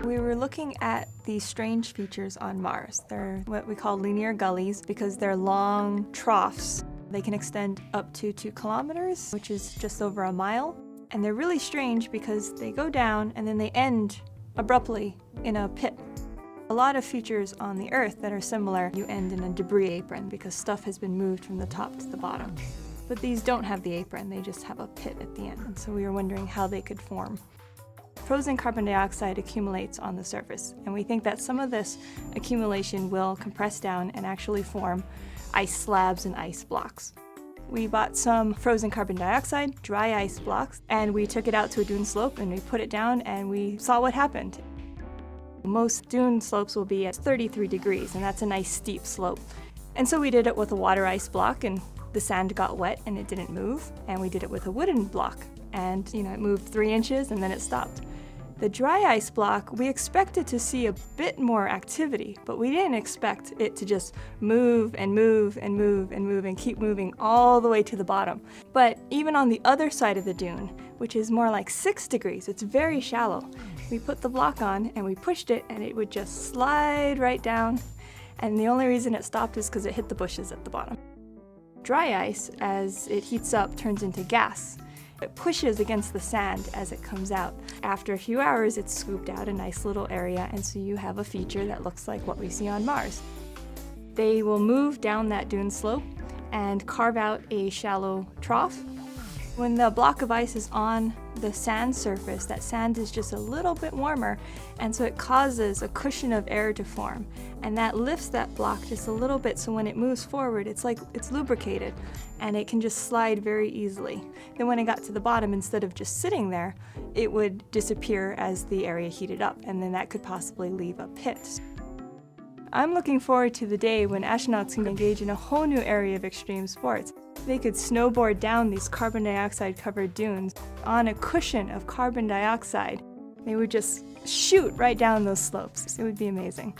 We were looking at these strange features on Mars. They're what we call linear gullies because they're long troughs. They can extend up to 2 kilometers, which is just over a mile. And they're really strange because they go down and then they end abruptly in a pit. A lot of features on the Earth that are similar, you end in a debris apron because stuff has been moved from the top to the bottom. But these don't have the apron, they just have a pit at the end. And so we were wondering how they could form. Frozen carbon dioxide accumulates on the surface, and we think that some of this accumulation will compress down and actually form ice slabs and ice blocks. We bought some frozen carbon dioxide, dry ice blocks, and we took it out to a dune slope and we put it down and we saw what happened. Most dune slopes will be at 33 degrees, and that's a nice steep slope. And so we did it with a water ice block, and the sand got wet and it didn't move. And we did it with a wooden block, and it moved 3 inches and then it stopped. The dry ice block, we expected to see a bit more activity, but we didn't expect it to just move and move and move and move and keep moving all the way to the bottom. But even on the other side of the dune, which is more like 6 degrees, it's very shallow, we put the block on and we pushed it and it would just slide right down. And the only reason it stopped is because it hit the bushes at the bottom. Dry ice, as it heats up, turns into gas. It pushes against the sand as it comes out. After a few hours, it's scooped out a nice little area, and so you have a feature that looks like what we see on Mars. They will move down that dune slope and carve out a shallow trough. When the block of ice is on the sand surface, that sand is just a little bit warmer, and so it causes a cushion of air to form. And that lifts that block just a little bit, so when it moves forward, it's like it's lubricated, and it can just slide very easily. Then when it got to the bottom, instead of just sitting there, it would disappear as the area heated up, and then that could possibly leave a pit. I'm looking forward to the day when astronauts can engage in a whole new area of extreme sports. They could snowboard down these carbon dioxide-covered dunes on a cushion of carbon dioxide. They would just shoot right down those slopes. It would be amazing.